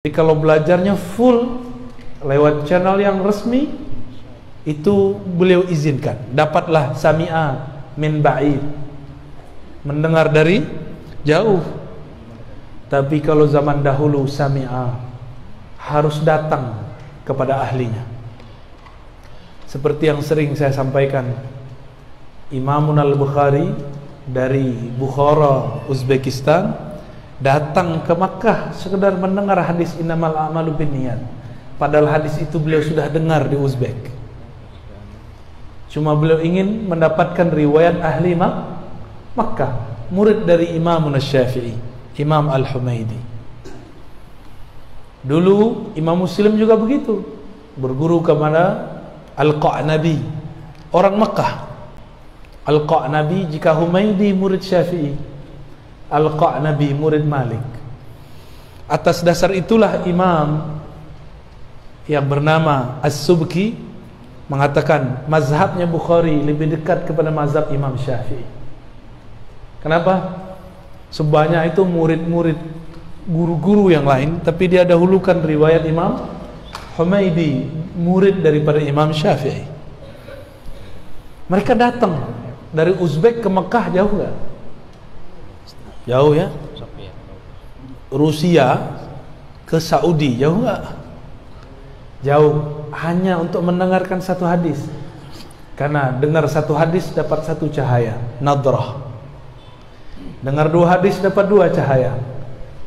Jadi kalau belajarnya full lewat channel yang resmi, itu beliau izinkan. Dapatlah sami'a min ba'id, mendengar dari jauh. Tapi kalau zaman dahulu sami'a harus datang kepada ahlinya. Seperti yang sering saya sampaikan, Imamun al-Bukhari dari Bukhara, Uzbekistan, datang ke Makkah sekedar mendengar hadis innamal a'malu binniyat. Padahal hadis itu beliau sudah dengar di Uzbek. Cuma beliau ingin mendapatkan riwayat ahli Makkah, murid dari Imam Asy-Syafi'i, Imam Al-Humaidi. Dulu Imam Muslim juga begitu, berguru kepada Al-Qa'nabi, orang Makkah. Al-Qa'nabi jika Humaidi murid Syafi'i, Al-Qa'nabi murid Malik. Atas dasar itulah imam yang bernama As-Subki mengatakan mazhabnya Bukhari lebih dekat kepada mazhab Imam Syafi'i. Kenapa? Sebanyak itu murid-murid guru-guru yang lain, tapi dia dahulukan riwayat Imam Humaidi, murid daripada Imam Syafi'i. Mereka datang dari Uzbek ke Mekah, jauh gak? Jauh ya? Rusia ke Saudi, jauh gak? Jauh, hanya untuk mendengarkan satu hadis. Karena dengar satu hadis dapat satu cahaya, nadrah. Dengar dua hadis dapat dua cahaya.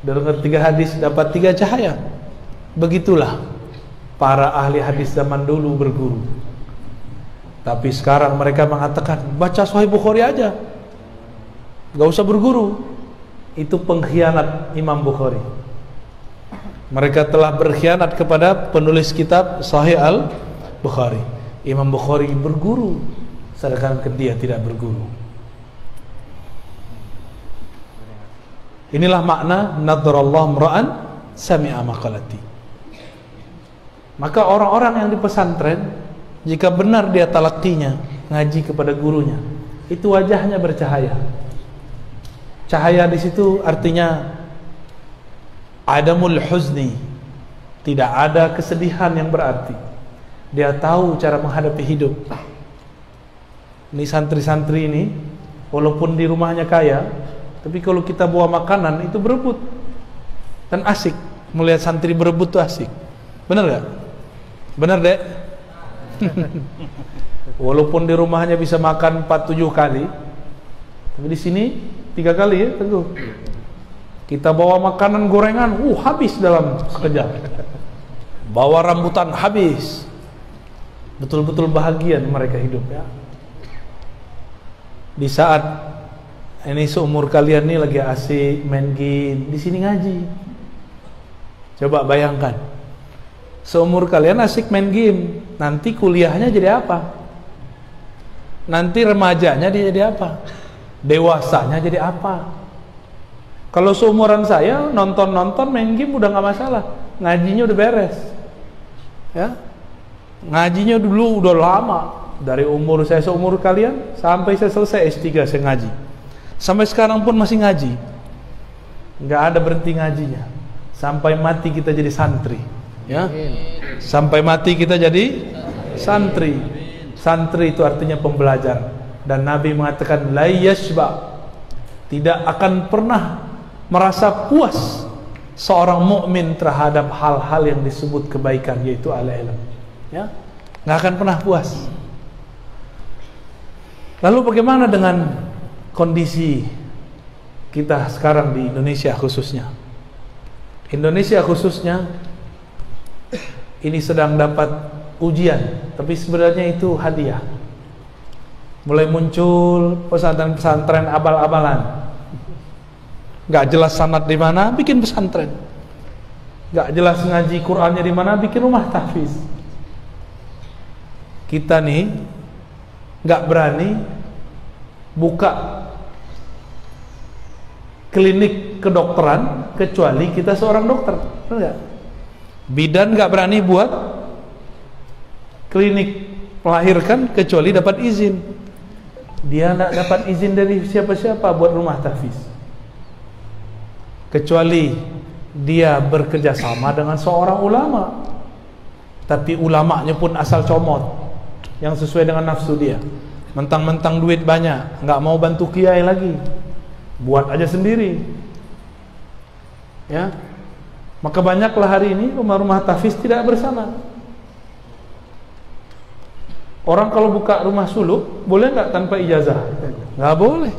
Dengar tiga hadis dapat tiga cahaya. Begitulah para ahli hadis zaman dulu berguru. Tapi sekarang mereka mengatakan baca Sahih Bukhari aja, gak usah berguru. Itu pengkhianat Imam Bukhari. Mereka telah berkhianat kepada penulis kitab Sahih Al-Bukhari. Imam Bukhari berguru, sedangkan dia tidak berguru. Inilah makna nadarallahu mra'an sami'a maqalati. Maka orang-orang yang di pesantren, jika benar dia talaqtinya, ngaji kepada gurunya, itu wajahnya bercahaya. Cahaya di situ artinya adamul huzni, tidak ada kesedihan yang berarti. Dia tahu cara menghadapi hidup. Ini santri-santri ini, walaupun di rumahnya kaya, tapi kalau kita bawa makanan itu berebut. Dan asik, melihat santri berebut itu asik. Benar gak? Benar dek? Walaupun di rumahnya bisa makan 4-7 kali, tapi di sini 3 kali ya tentu. Kita bawa makanan gorengan, habis dalam sekejap. Bawa rambutan, habis. Betul-betul bahagia mereka hidup ya. Di saat ini seumur kalian nih lagi asik main game, di sini ngaji. Coba bayangkan, seumur kalian asik main game, nanti kuliahnya jadi apa? Nanti remajanya dia jadi apa? Dewasanya jadi apa? Kalau seumuran saya nonton-nonton main game udah nggak masalah, ngajinya udah beres ya. Ngajinya dulu udah lama, dari umur saya seumur kalian sampai saya selesai S3 saya ngaji, sampai sekarang pun masih ngaji, nggak ada berhenti ngajinya sampai mati kita jadi santri ya. Sampai mati kita jadi santri. Santri itu artinya pembelajar. Dan Nabi mengatakan la yashba, tidak akan pernah merasa puas seorang mukmin terhadap hal-hal yang disebut kebaikan, yaitu al-ilm ya, nggak akan pernah puas. Lalu bagaimana dengan kondisi kita sekarang di Indonesia khususnya? Indonesia khususnya ini sedang dapat ujian, tapi sebenarnya itu hadiah. Mulai muncul pesantren-pesantren abal-abalan, nggak jelas sanad di mana, bikin pesantren. Nggak jelas ngaji Qur'annya di mana, bikin rumah tahfiz. Kita nih nggak berani buka klinik kedokteran kecuali kita seorang dokter, enggak? Bidan nggak berani buat klinik melahirkan kecuali dapat izin. Dia nggak dapat izin dari siapa-siapa buat rumah tahfiz, kecuali dia bekerja sama dengan seorang ulama, tapi ulamanya pun asal comot, yang sesuai dengan nafsu dia. Mentang-mentang duit banyak, nggak mau bantu kiai lagi, buat aja sendiri. Ya, maka banyaklah hari ini rumah-rumah tahfiz tidak bersama. Orang kalau buka rumah suluk, boleh nggak tanpa ijazah? Nggak boleh.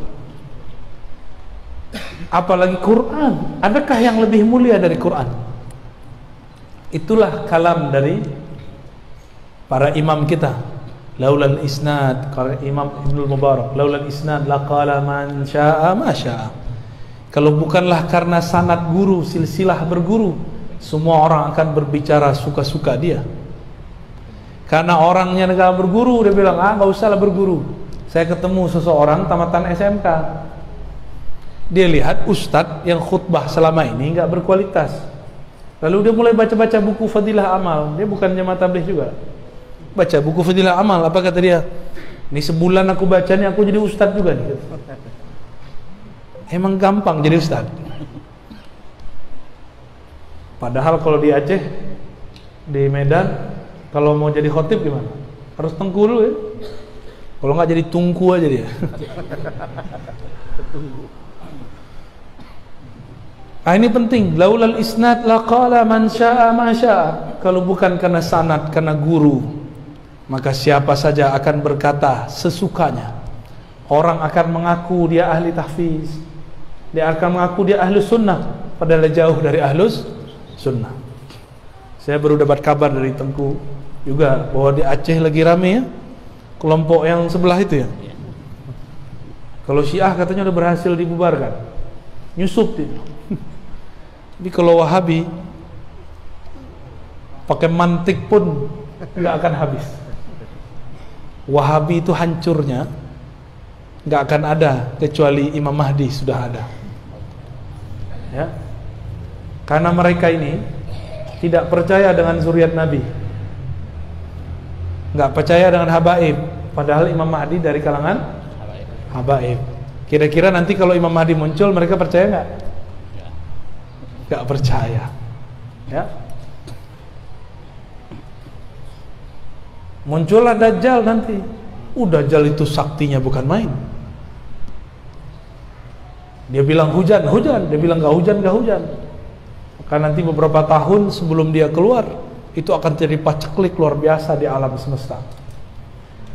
Apalagi Quran. Adakah yang lebih mulia dari Quran? Itulah kalam dari para imam kita. Laulal isnad, kata Imam Ibnul Mubarak, laulal isnad laqala man syaa ma syaa. Kalau bukanlah karena sanad guru, silsilah berguru, semua orang akan berbicara suka-suka dia. Karena orangnya nggak berguru, dia bilang, nggak usah lah berguru. Saya ketemu seseorang tamatan SMK, dia lihat ustadz yang khutbah selama ini nggak berkualitas, lalu dia mulai baca-baca buku Fadilah Amal. Dia bukan jemaah tabligh juga, baca buku Fadilah Amal. Apa kata dia? Ini sebulan aku baca nih, aku jadi ustadz juga nih. Emang gampang jadi ustadz? Padahal kalau di Aceh, di Medan, kalau mau jadi khotib gimana? Harus tengku dulu ya. Kalau nggak jadi tungku aja dia. Ini penting. Laulal isnad laqala man syaa ma syaa. Kalau bukan karena sanad, karena guru, maka siapa saja akan berkata sesukanya. Orang akan mengaku dia ahli tahfiz, dia akan mengaku dia ahli sunnah, padahal jauh dari ahlus sunnah. Saya baru dapat kabar dari Tengku juga bahwa di Aceh lagi rame ya, kelompok yang sebelah itu ya. Kalau Syiah katanya udah berhasil dibubarkan, nyusup itu. Tapi kalau Wahabi pakai mantik pun nggak akan habis. Wahabi itu hancurnya nggak akan ada kecuali Imam Mahdi sudah ada. Ya, karena mereka ini tidak percaya dengan zuriat Nabi, nggak percaya dengan habaib, padahal Imam Mahdi dari kalangan habaib. Kira-kira nanti kalau Imam Mahdi muncul, mereka percaya nggak? Nggak percaya. Ya, muncullah Dajjal nanti. Dajjal itu saktinya bukan main. Dia bilang hujan, hujan. Dia bilang nggak hujan, nggak hujan. Maka nanti beberapa tahun sebelum dia keluar, itu akan jadi paceklik luar biasa di alam semesta.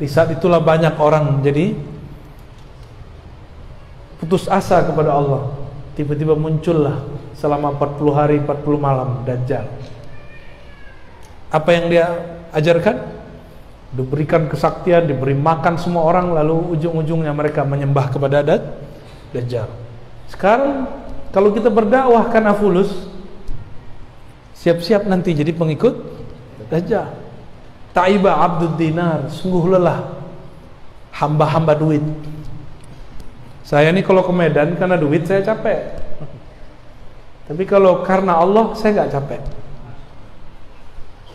Di saat itulah banyak orang jadi putus asa kepada Allah. Tiba-tiba muncullah selama 40 hari 40 malam Dajjal. Apa yang dia ajarkan? Diberikan kesaktian, diberi makan semua orang, lalu ujung-ujungnya mereka menyembah kepada Dajjal. Sekarang kalau kita berdakwah karena fulus, siap-siap nanti jadi pengikut Dajjal. Taiba abdud dinar, sungguh lelah hamba-hamba duit. Saya ini kalau ke Medan karena duit saya capek, tapi kalau karena Allah saya nggak capek.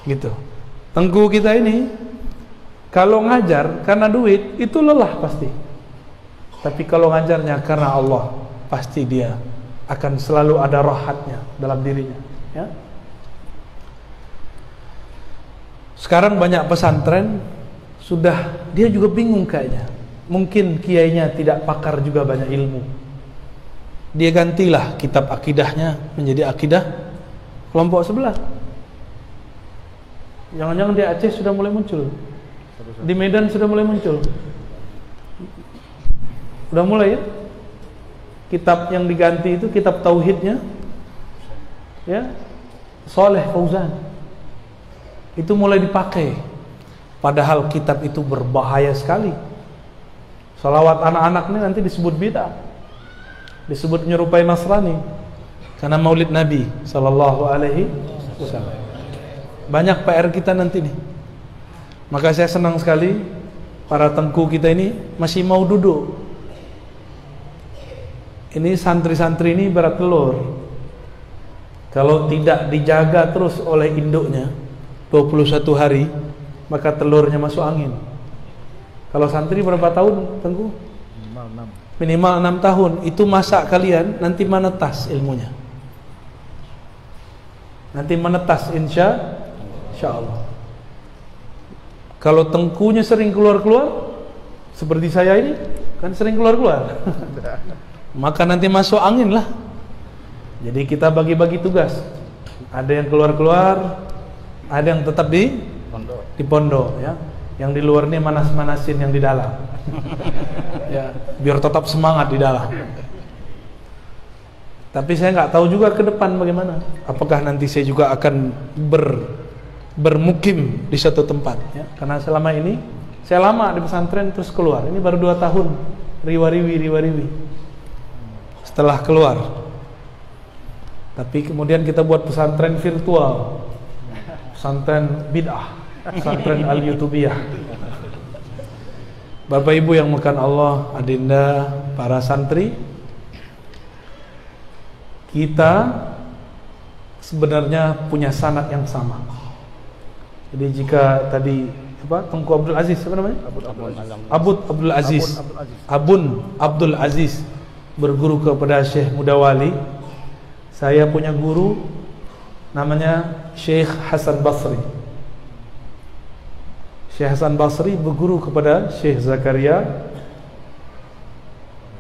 Gitu. Tengku kita ini kalau ngajar karena duit itu lelah pasti, tapi kalau ngajarnya karena Allah, pasti dia akan selalu ada rohatnya dalam dirinya. Ya. Sekarang banyak pesantren sudah dia juga bingung kayaknya. Mungkin kiainya tidak pakar juga banyak ilmu. Dia gantilah kitab akidahnya menjadi akidah kelompok sebelah. Jangan-jangan di Aceh sudah mulai muncul, di Medan sudah mulai muncul. Udah mulai ya. Kitab yang diganti itu kitab tauhidnya, ya, Saleh Fauzan. Itu mulai dipakai. Padahal kitab itu berbahaya sekali. Salawat anak-anak ini nanti disebut bid'ah, disebut menyerupai Nasrani karena Maulid Nabi Sallallahu Alaihi Wasallam. Banyak PR kita nanti nih. Maka saya senang sekali para tengku kita ini masih mau duduk. Ini santri-santri ini berat telur. Kalau tidak dijaga terus oleh induknya 21 hari, maka telurnya masuk angin. Kalau santri berapa tahun, Tengku? Minimal 6 tahun. Itu masa kalian nanti menetas ilmunya. nanti menetas insya Allah. Kalau tengkunya sering keluar-keluar seperti saya ini kan sering keluar-keluar maka nanti masuk angin lah. Jadi kita bagi-bagi tugas, ada yang keluar-keluar, ada yang tetap di pondok ya. Yang di luar ini manas-manasin yang di dalam ya, biar tetap semangat di dalam. Tapi saya nggak tahu juga ke depan bagaimana. Apakah nanti saya juga akan bermukim di satu tempat ya? Karena selama ini saya lama di pesantren terus keluar. Ini baru 2 tahun riwa-riwi setelah keluar. Tapi kemudian kita buat pesantren virtual, pesantren bid'ah, pesantren al-YouTubiyah. Bapak Ibu yang makan Allah, adinda, para santri, kita sebenarnya punya sanad yang sama. Jadi jika tadi Tengku Abdul Aziz, apa namanya? Abun Abdul Aziz berguru kepada Syekh Mudawali. Saya punya guru namanya Syekh Hasan Basri. Syekh Hasan Basri berguru kepada Syekh Zakaria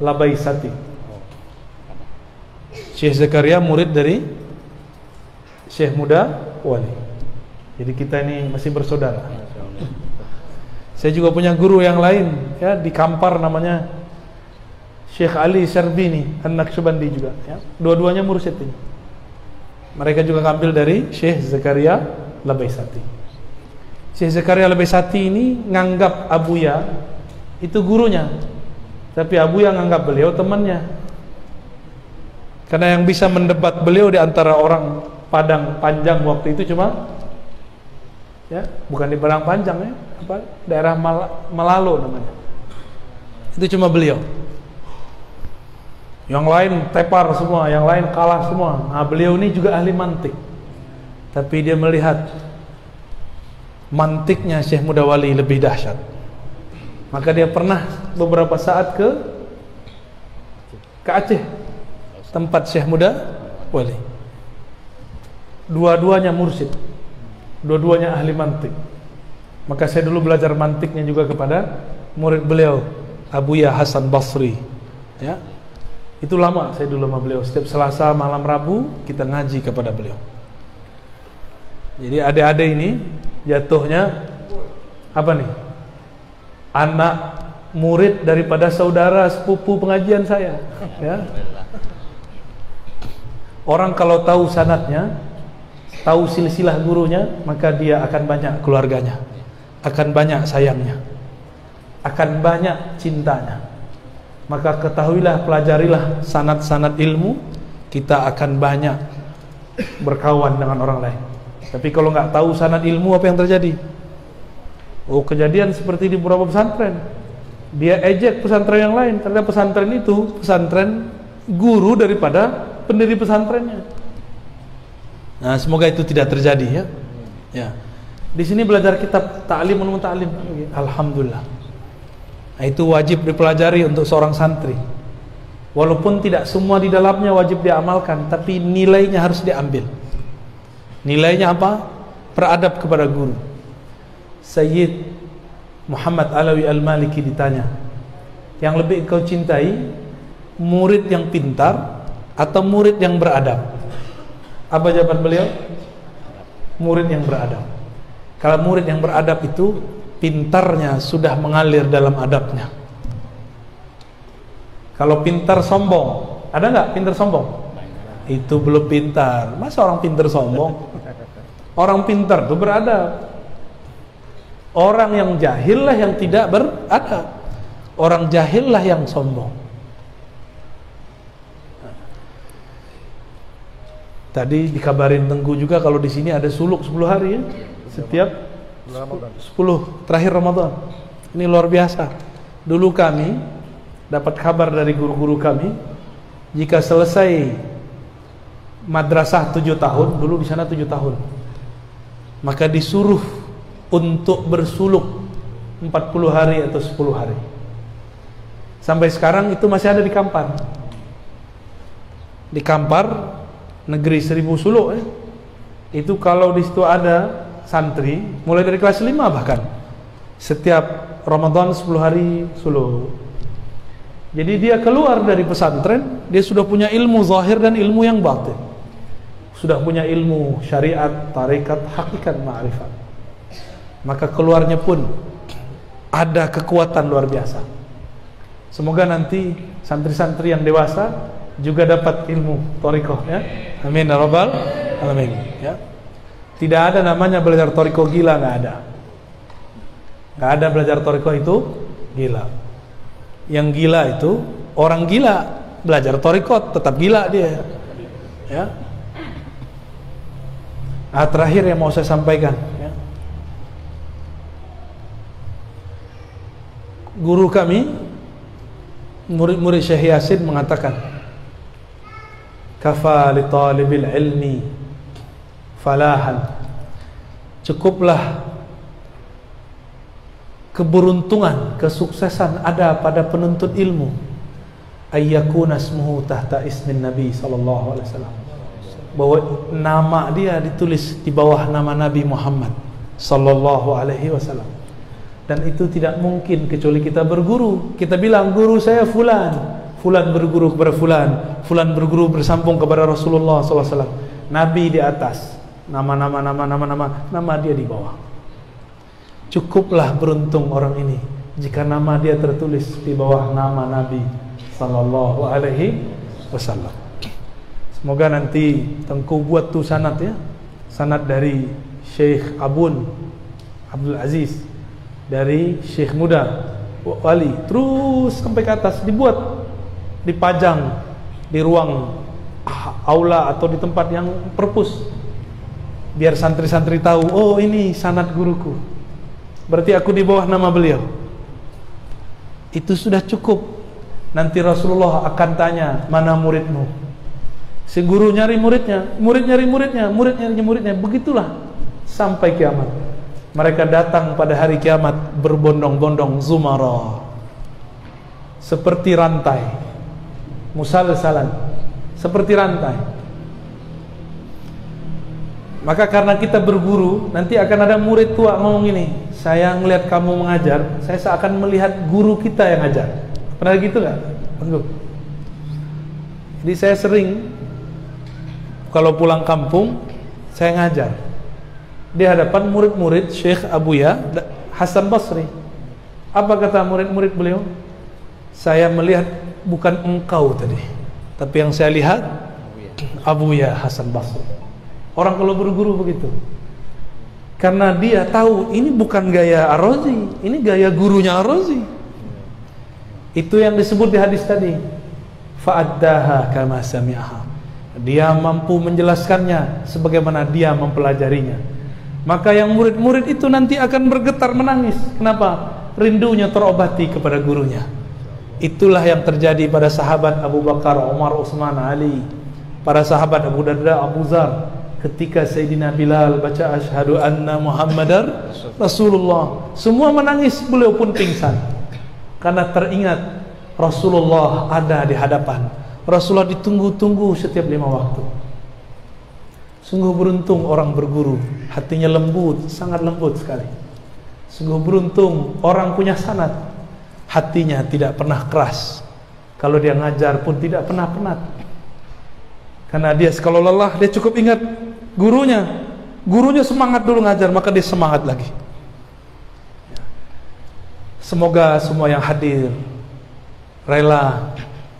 Labaisati. Syekh Zakaria murid dari Syekh Mudawali. Jadi kita ini masih bersaudara. Saya juga punya guru yang lain ya di Kampar namanya Syekh Ali Syarbini An-Naqsyabandi juga ya. Dua-duanya mursyid ini. Mereka juga ngambil dari Syekh Zakaria Labaisati. Syekh Zakaria Labaisati ini nganggap Abuya itu gurunya, tapi Abuya nganggap beliau temannya. Karena yang bisa mendebat beliau di antara orang Padang Panjang waktu itu cuma ya, bukan di Padang Panjang ya, daerah Malalo namanya. Itu cuma beliau. Yang lain tepar semua, yang lain kalah semua. Nah, beliau ini juga ahli mantik. Tapi dia melihat mantiknya Syekh Mudawali lebih dahsyat. Maka dia pernah beberapa saat ke Aceh, tempat Syekh Mudawali. Dua-duanya mursyid, dua-duanya ahli mantik. Maka saya dulu belajar mantiknya juga kepada murid beliau, Abuya Hasan Basri ya. Itu lama saya dulu sama beliau. Setiap Selasa malam Rabu kita ngaji kepada beliau. Jadi adik-adik ini jatuhnya apa nih? Anak murid daripada saudara sepupu pengajian saya ya. Orang kalau tahu sanadnya, tahu silsilah gurunya, maka dia akan banyak keluarganya, akan banyak sayangnya, akan banyak cintanya. Maka ketahuilah, pelajarilah sanad-sanad ilmu, kita akan banyak berkawan dengan orang lain. Tapi kalau nggak tahu sanad ilmu, apa yang terjadi? Oh, kejadian seperti di beberapa pesantren. Dia ejek pesantren yang lain, ternyata pesantren itu pesantren guru daripada pendiri pesantrennya. Nah, semoga itu tidak terjadi ya. Ya. Di sini belajar kitab Ta'lim Ulum Ta'lim. Alhamdulillah. Nah, itu wajib dipelajari untuk seorang santri. Walaupun tidak semua di dalamnya wajib diamalkan, tapi nilainya harus diambil. Nilainya apa? Beradab kepada guru. Sayyid Muhammad Alawi Al-Maliki ditanya, yang lebih engkau cintai, murid yang pintar atau murid yang beradab? Apa jawaban beliau? Murid yang beradab. Kalau murid yang beradab itu pintarnya sudah mengalir dalam adabnya. Kalau pintar sombong, ada nggak pintar sombong? Itu belum pintar. Masa orang pintar sombong? Orang pintar itu beradab. Orang yang jahil lah yang tidak beradab. Orang jahil lah yang sombong. Tadi dikabarin Tengku juga kalau di sini ada suluk 10 hari ya. Setiap 10 terakhir Ramadan. Ini luar biasa. Dulu kami dapat kabar dari guru-guru kami, jika selesai madrasah 7 tahun, dulu di sana 7 tahun, maka disuruh untuk bersuluk 40 hari atau 10 hari. Sampai sekarang itu masih ada di Kampar. Di Kampar, negeri 1000 suluk ya. Itu kalau di situ ada santri mulai dari kelas 5 bahkan setiap Ramadan 10 hari suluh. Jadi dia keluar dari pesantren, dia sudah punya ilmu zahir dan ilmu yang batin. Sudah punya ilmu syariat, tarekat, hakikat, ma'rifat. Maka keluarnya pun ada kekuatan luar biasa. Semoga nanti santri-santri yang dewasa juga dapat ilmu thariqah, ya. Amin ya rabbal alamin, ya. Tidak ada namanya belajar thariqah gila, nggak ada. Nggak ada belajar thariqah itu gila. Yang gila itu orang gila, belajar thariqah tetap gila dia, ya. Terakhir yang mau saya sampaikan, ya. Guru kami, murid-murid Syekh Yasin mengatakan, kafa li talibil ilmi falahan, cukuplah keberuntungan, kesuksesan ada pada penuntut ilmu, ayyakuna ismuhu tahta ismin Nabi sallallahu alaihi wasallam, bahwa nama dia ditulis di bawah nama Nabi Muhammad sallallahu alaihi wasallam. Dan itu tidak mungkin kecuali kita berguru. Kita bilang guru saya fulan, fulan berguru kepada fulan, fulan berguru bersambung kepada Rasulullah SAW. Nabi di atas, nama dia di bawah. Cukuplah beruntung orang ini jika nama dia tertulis di bawah nama Nabi Sallallahu Alaihi Wasallam. Semoga nanti Tengku buat tuh sanad, ya, sanad dari Syekh Abdul Aziz, dari Syekh Muda Wali, terus sampai ke atas, dibuat, dipajang di ruang aula atau di tempat yang perpus, biar santri-santri tahu, oh ini sanad guruku, berarti aku di bawah nama beliau. Itu sudah cukup. Nanti Rasulullah akan tanya, mana muridmu? Si guru nyari muridnya, murid nyari muridnya, murid nyari muridnya. Begitulah sampai kiamat. Mereka datang pada hari kiamat berbondong-bondong, zumara, seperti rantai, musalsalan, seperti rantai. Maka karena kita berguru, nanti akan ada murid tua ngomong gini, saya ngelihat kamu mengajar, saya seakan melihat guru kita yang ngajar. Pernah gitu nggak? Jadi saya sering kalau pulang kampung, saya ngajar di hadapan murid-murid Syekh Abuya Hasan Basri. Apa kata murid-murid beliau? Saya melihat bukan engkau tadi, tapi yang saya lihat Abuya Hasan Basri. Orang kalau berguru begitu, karena dia tahu ini bukan gaya Ar-Razi, ini gaya gurunya Ar-Razi. Itu yang disebut di hadis tadi, fa'addaha kama sami'aha. Dia mampu menjelaskannya sebagaimana dia mempelajarinya. Maka yang murid-murid itu nanti akan bergetar menangis. Kenapa? Rindunya terobati kepada gurunya. Itulah yang terjadi pada sahabat Abu Bakar, Umar, Utsman, Ali, para sahabat Abu Darda, Abu Zar, ketika Sayyidina Bilal baca asyhadu anna Muhammadar Rasulullah, semua menangis, beliau pun pingsan karena teringat Rasulullah ada di hadapan. Rasulullah ditunggu-tunggu setiap 5 waktu. Sungguh beruntung orang berguru, hatinya lembut, sangat lembut sekali. Sungguh beruntung orang punya sanad, hatinya tidak pernah keras. Kalau dia ngajar pun tidak pernah penat. Karena dia kalau lelah, dia cukup ingat gurunya. Gurunya semangat dulu ngajar, maka dia semangat lagi. Semoga semua yang hadir rela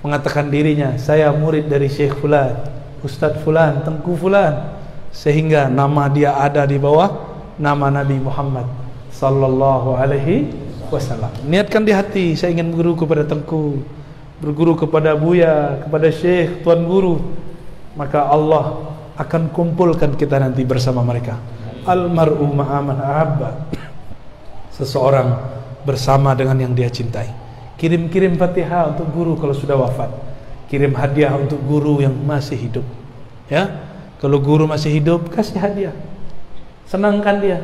mengatakan dirinya, saya murid dari Syekh Fulan, Ustadz Fulan, Tengku Fulan, sehingga nama dia ada di bawah nama Nabi Muhammad Sallallahu Alaihi Wasallam. Niatkan di hati, saya ingin berguru kepada Tengku, berguru kepada Buya, kepada Syekh, Tuan Guru. Maka Allah akan kumpulkan kita nanti bersama mereka. Almar'u ma'aman ahabba, seseorang bersama dengan yang dia cintai. Kirim-kirim Fatihah untuk guru kalau sudah wafat. Kirim hadiah untuk guru yang masih hidup. Ya, kalau guru masih hidup, kasih hadiah. Senangkan dia.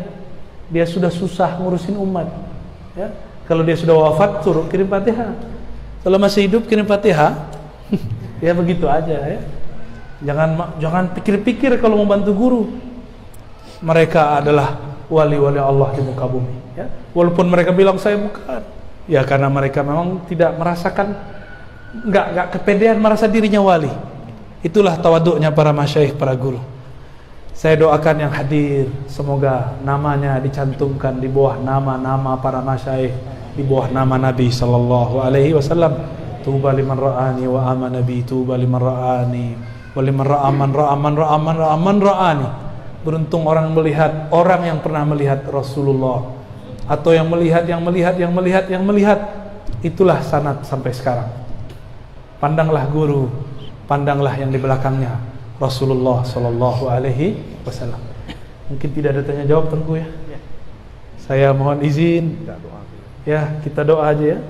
Dia sudah susah ngurusin umat. Ya, kalau dia sudah wafat, suruh kirim Fatihah. Kalau masih hidup, kirim Fatihah. Ya begitu aja, ya. Jangan pikir-pikir kalau mau bantu guru. mereka adalah wali-wali Allah di muka bumi, ya. Walaupun mereka bilang saya bukan, ya karena mereka memang tidak merasakan, nggak kepedean merasa dirinya wali. Itulah tawaduknya para masyayikh, para guru. Saya doakan yang hadir, semoga namanya dicantumkan di bawah nama-nama para masyayikh, di bawah nama Nabi sallallahu alaihi wasallam. Tuba liman ra'ani wa amana bi, tuba liman ra'ani wa liman ra'a man ra'ani. Beruntung orang melihat, orang yang pernah melihat Rasulullah, atau yang melihat. Itulah sanad sampai sekarang. Pandanglah guru, pandanglah yang di belakangnya, Rasulullah sallallahu alaihi wasallam. Mungkin tidak ada tanya jawab Tengku ya. Saya mohon izin. Ya, kita doa aja ya.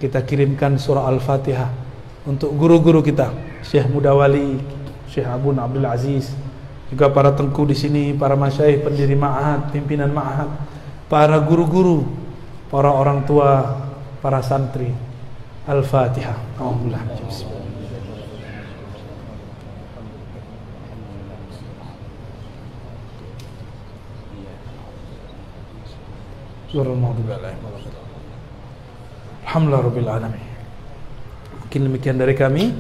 Kita kirimkan surah Al-Fatihah untuk guru-guru kita, Syekh Mudawali, Syekh Abun Abdul Aziz, juga para tengku di sini, para masyayikh, pendiri ma'had, pimpinan ma'had, para guru-guru, para orang tua, para santri. Al-Fatihah. Alhamdulillah. Alhamdulillah rabbil alamin. Mungkin demikian dari kami.